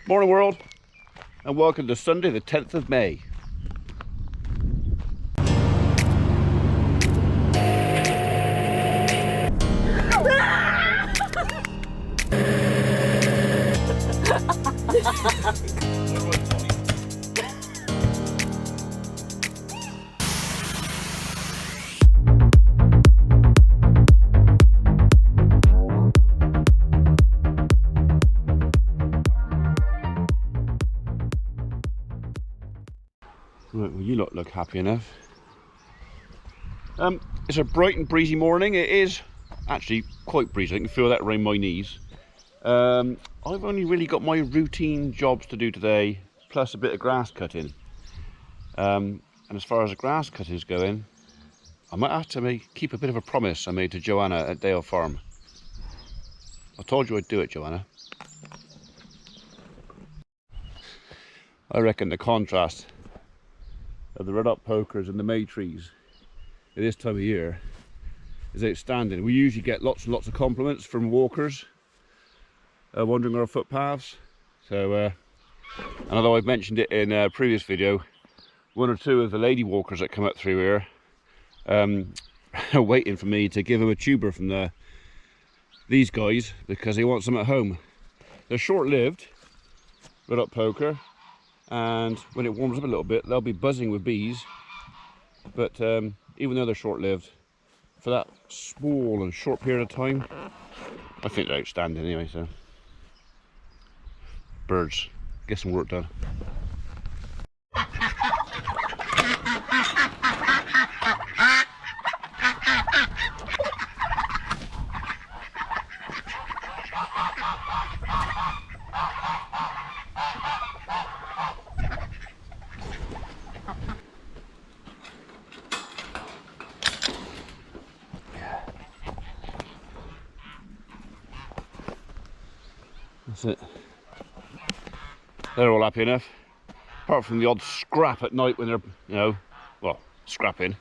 Morning world, and welcome to Sunday the 10th of May. Right, well, you lot look happy enough. It's a bright and breezy morning. It is actually quite breezy. I can feel that around my knees. I've only really got my routine jobs to do today, plus a bit of grass cutting. And as far as the grass cutting is going, I might have to keep a bit of a promise I made to Joanna at Dale Farm. I told you I'd do it, Joanna. I reckon the contrast of the red-up pokers and the May trees at this time of year is outstanding. We usually get lots and lots of compliments from walkers wandering our footpaths. So, and although I've mentioned it in a previous video, one or two of the lady walkers that come up through here are waiting for me to give them a tuber from these guys because they want some at home. They're short-lived, red-up poker, and when it warms up a little bit they'll be buzzing with bees, but even though they're short-lived, for that small and short period of time, I think they're outstanding anyway. So birds, get some work done. That's it. They're all happy enough, apart from the odd scrap at night when they're, well, scrapping.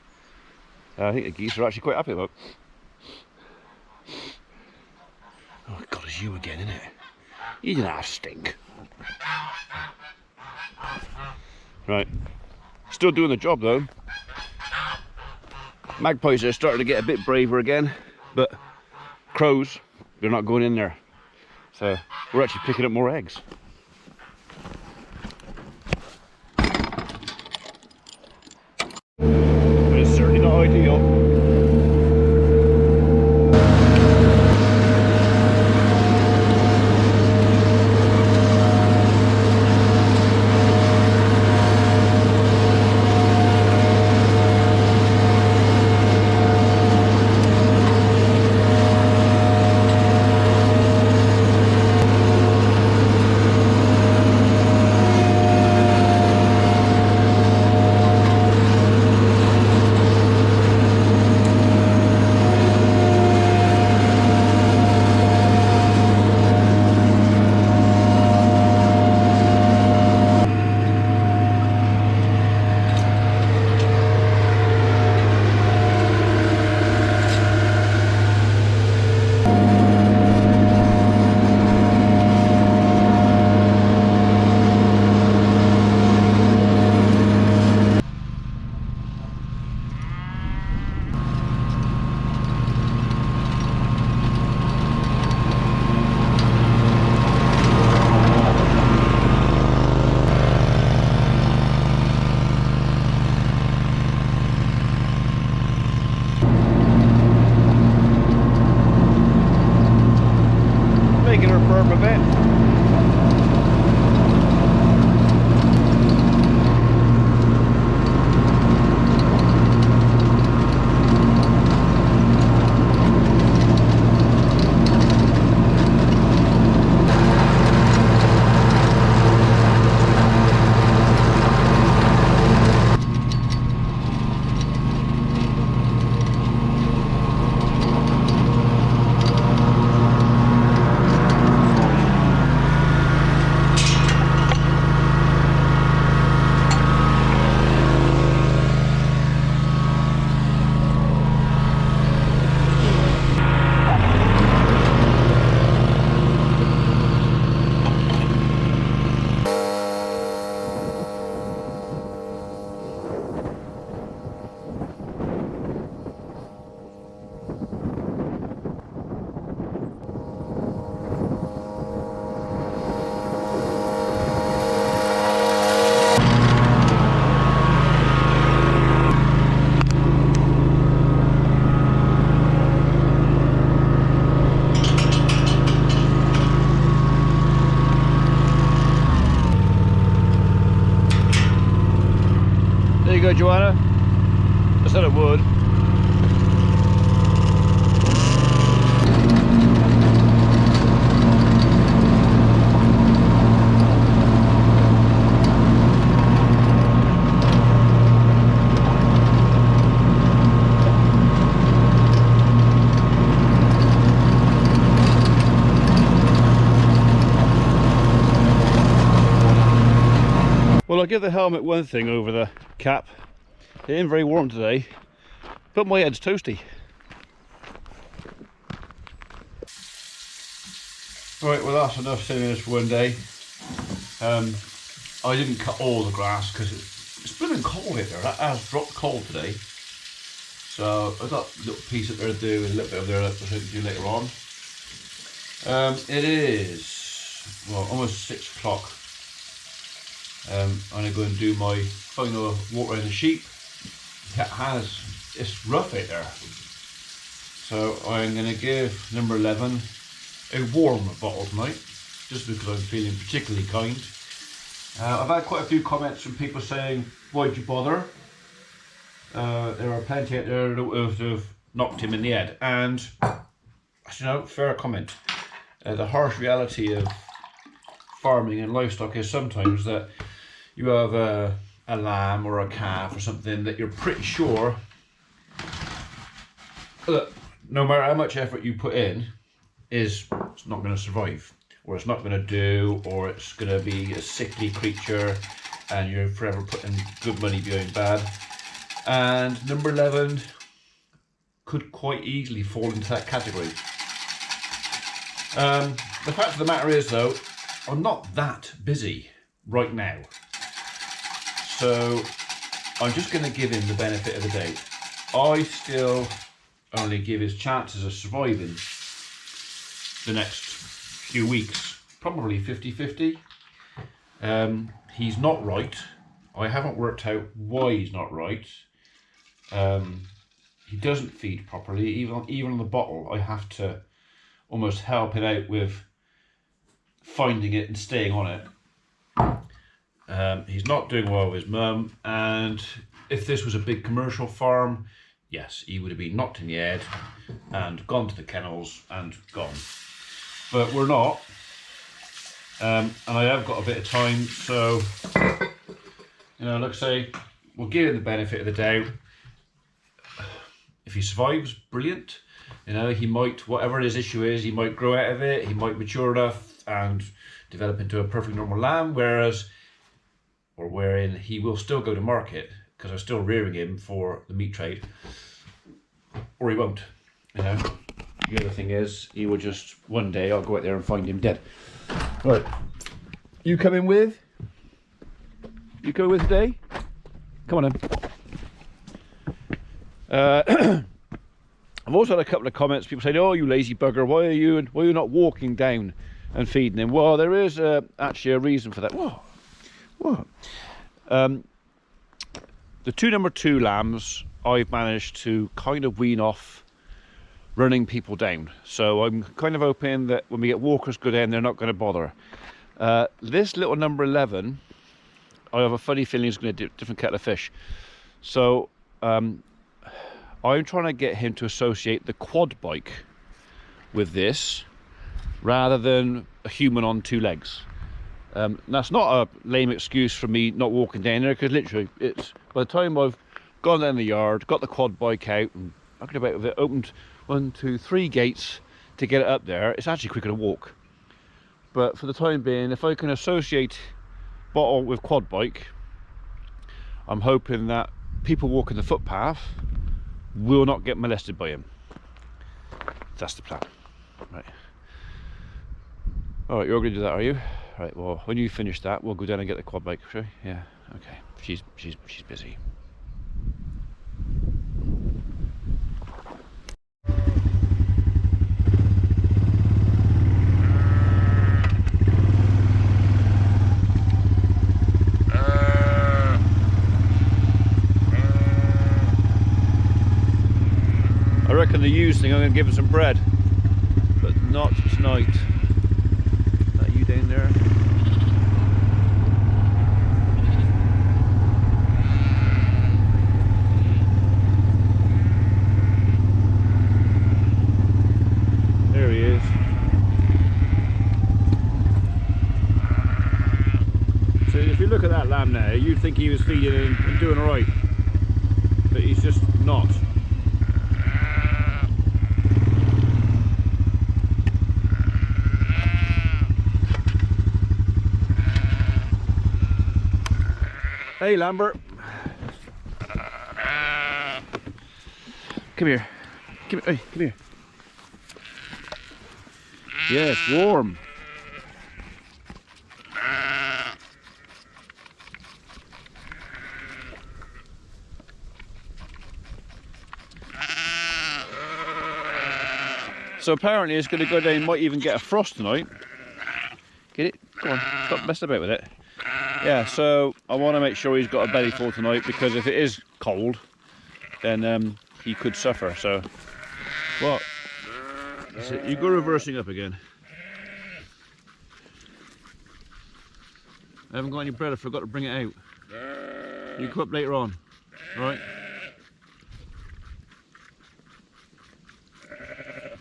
I think the geese are actually quite happy about it. Oh God, it's you again, isn't it? You didn't have stink. Right, still doing the job though. Magpies are starting to get a bit braver again, but crows, they're not going in there. So we're actually picking up more eggs. But it's certainly not ideal. you go, Joanna. I said it would. Well, I'll give the helmet one thing over the cap. It ain't very warm today, but my head's toasty. Right, well that's enough silliness for one day. I didn't cut all the grass because it's blooming cold here. That has dropped cold today. So I've got a little piece up there to do and a little bit of there which I can do later on. It is, well, almost 6 o'clock. I'm going to go and do my final walk around the sheep. It's rough out there. So I'm going to give number 11 a warm bottle tonight, just because I'm feeling particularly kind. I've had quite a few comments from people saying, why'd you bother? There are plenty out there that would have knocked him in the head. And, you know, fair comment. The harsh reality of farming and livestock is sometimes that you have a lamb or a calf or something that you're pretty sure that no matter how much effort you put in, it's not going to survive, or it's not going to do, or it's going to be a sickly creature and you're forever putting good money behind bad. And number 11 could quite easily fall into that category. The fact of the matter is though, I'm not that busy right now. So I'm just going to give him the benefit of the doubt. I still only give his chances of surviving the next few weeks probably 50-50. He's not right. I haven't worked out why he's not right. He doesn't feed properly. Even on the bottle, I have to almost help it out with finding it and staying on it. He's not doing well with his mum, and if this was a big commercial farm, yes, he would have been knocked in the head and gone to the kennels and gone. But we're not, and I have got a bit of time, so, you know, like I say, we'll give him the benefit of the doubt. If he survives, brilliant. You know, he might, whatever his issue is, he might grow out of it, he might mature enough and develop into a perfect normal lamb, wherein he will still go to market, because I'm still rearing him for the meat trade, or he won't, you know. The other thing is, he will just, one day I'll go out there and find him dead. Right, you coming with? You coming with today? Come on then. I've also had a couple of comments, people saying, oh you lazy bugger, why are you not walking down and feeding him? Well, there is actually a reason for that. Whoa. The two number 2 lambs I've managed to kind of wean off running people down, so I'm kind of hoping that when we get walkers go down, they're not going to bother. This little number 11, I have a funny feeling is going to do a different kettle of fish. So I'm trying to get him to associate the quad bike with this rather than a human on 2 legs. That's not a lame excuse for me not walking down there, because literally it's, by the time I've gone down the yard, got the quad bike out and I could have opened 1, 2, 3 gates to get it up there, it's actually quicker to walk. But for the time being, if I can associate bottle with quad bike, I'm hoping that people walking the footpath will not get molested by him. That's the plan. Right. Alright, you're going to do that, are you? Right, well, when you finish that, we'll go down and get the quad bike, shall we? Yeah, okay. She's busy. I reckon the used thing, I'm going to give him some bread, but not tonight. Is that you down there? If you look at that lamb now, you'd think he was feeding and doing alright, but he's just not. Hey Lambert, come here, hey, come here. Yeah, it's warm. So apparently it's going to go down, might even get a frost tonight. Get it? Go on, stop messing about with it. Yeah, so I want to make sure he's got a belly full tonight, because if it is cold, then he could suffer. So, what? You go reversing up again. I haven't got any bread, I forgot to bring it out. You come up later on, right?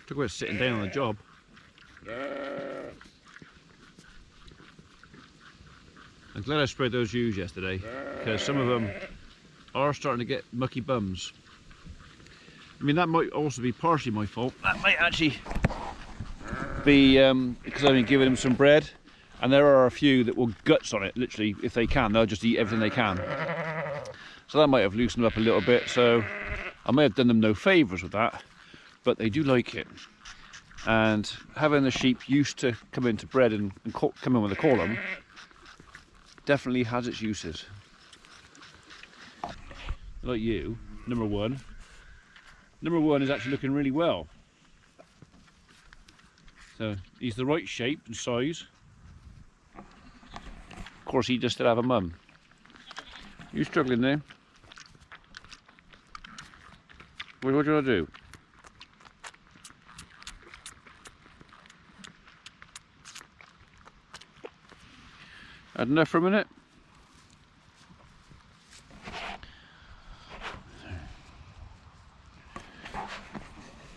Talk about sitting down on the job. I'm glad I sprayed those ewes yesterday, because some of them are starting to get mucky bums. I mean, that might also be partially my fault. That might actually be because I've been giving them some bread, and there are a few that will guts on it, literally. If they can, they'll just eat everything they can. So that might have loosened them up a little bit, so I may have done them no favours with that, but they do like it. And having the sheep used to come into bread and come in when they call them, definitely has its uses. Like you, number one is actually looking really well. So he's the right shape and size. Of course, he does still have a mum. You struggling there? What do you want to do? Had enough for a minute?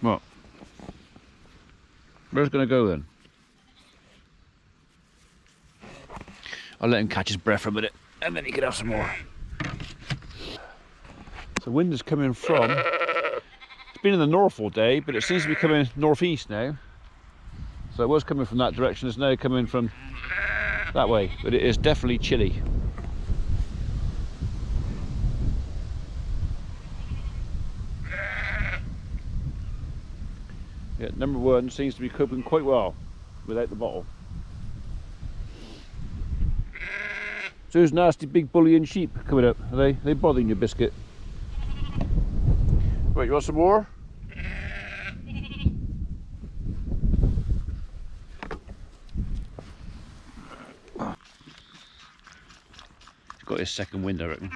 What? Where's it going to go then? I'll let him catch his breath for a minute, and then he can have some more. So wind is coming from, it's been in the north all day, but it seems to be coming northeast now. So it was coming from that direction, it's now coming from that way, but it is definitely chilly. Yeah, number one seems to be coping quite well without the bottle. So those nasty big bullying sheep coming up, are they bothering your biscuit? Right, you want some more? He's got his second wind, I reckon.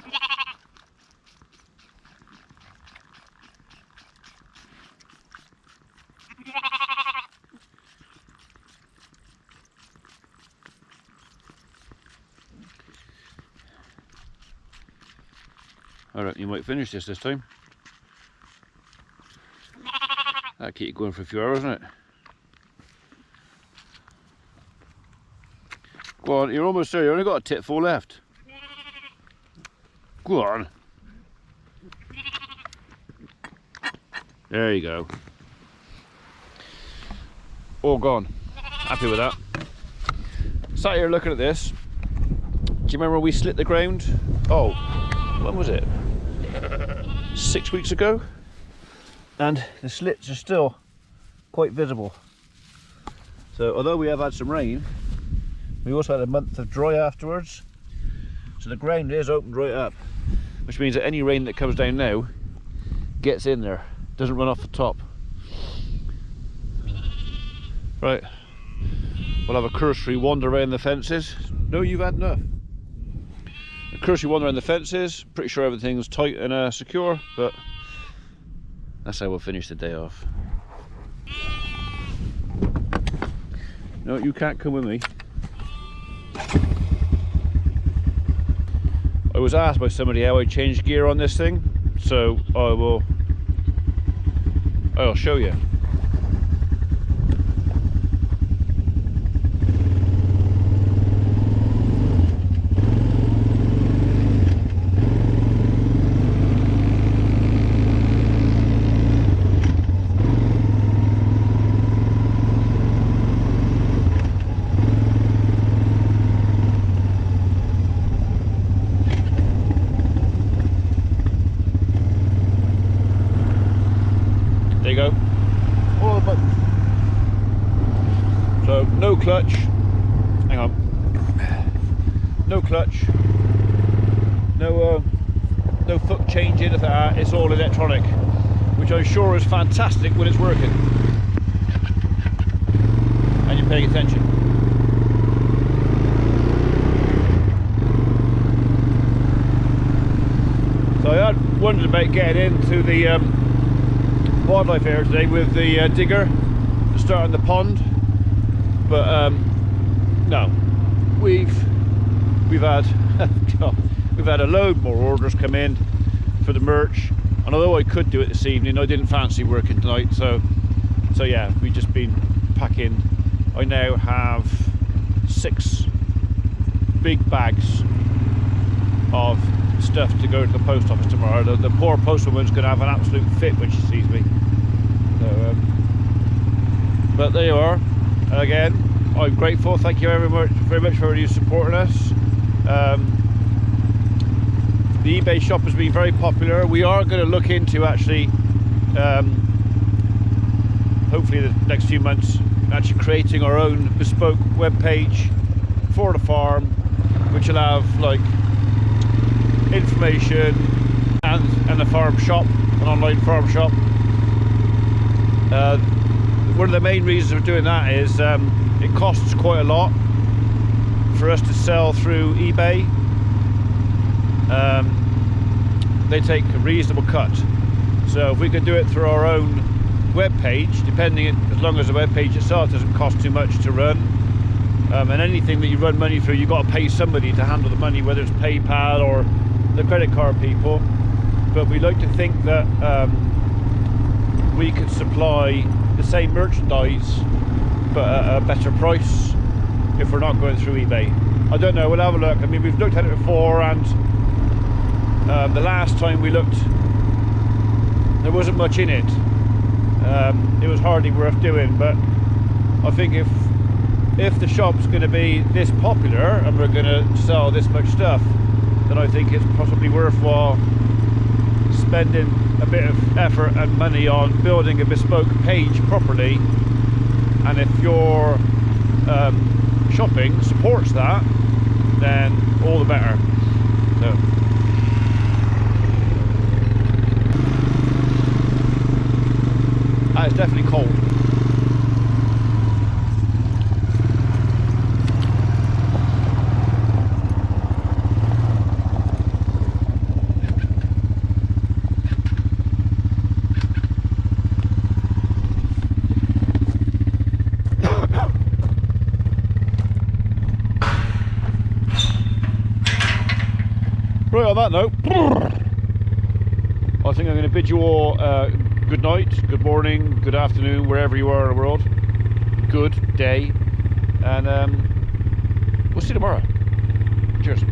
I reckon you might finish this time. That'll keep you going for a few hours, isn't it? Go on, you're almost there. You only got a titful left. Go on. There you go. All gone. Happy with that. Sat here looking at this. Do you remember when we slit the ground? Oh, when was it? 6 weeks ago. And the slits are still quite visible. So although we have had some rain, we also had a month of dry afterwards. So the ground is opened right up, which means that any rain that comes down now gets in there, doesn't run off the top. Right, we'll have a cursory wander around the fences. No, you've had enough. A cursory wander around the fences. Pretty sure everything's tight and secure, but that's how we'll finish the day off. No, you can't come with me. I was asked by somebody how I changed gear on this thing, so I'll show you. clutch. Hang on. No clutch. No foot change, anything like that. It's all electronic, which I'm sure is fantastic when it's working and you're paying attention. So I had wondered about getting into the wildlife area today with the digger to start on the pond, but no, we've had we've had a load more orders come in for the merch, and although I could do it this evening, I didn't fancy working tonight, so yeah, we've just been packing. I now have 6 big bags of stuff to go to the post office tomorrow. The poor postwoman's going to have an absolute fit when she sees me. So, but there you are. And again, I'm grateful. Thank you very much for you supporting us. The eBay shop has been very popular. We are going to look into actually, hopefully the next few months, actually creating our own bespoke web page for the farm, which will have like information and a farm shop, an online farm shop. One of the main reasons for doing that is it costs quite a lot for us to sell through eBay. They take a reasonable cut, so if we could do it through our own web page, as long as the web page itself doesn't cost too much to run, and anything that you run money through, you've got to pay somebody to handle the money, whether it's PayPal or the credit card people. But we like to think that we could supply the same merchandise but at a better price if we're not going through eBay. I don't know, we'll have a look. I mean, we've looked at it before, and the last time we looked, there wasn't much in it. It was hardly worth doing, but I think if the shop's going to be this popular and we're going to sell this much stuff, then I think it's possibly worthwhile spending a bit of effort and money on building a bespoke page properly. And if your shopping supports that, then all the better. So, it's definitely cold. Right, on that note, I think I'm going to bid you all good night, good morning, good afternoon, wherever you are in the world. Good day, and we'll see you tomorrow. Cheers.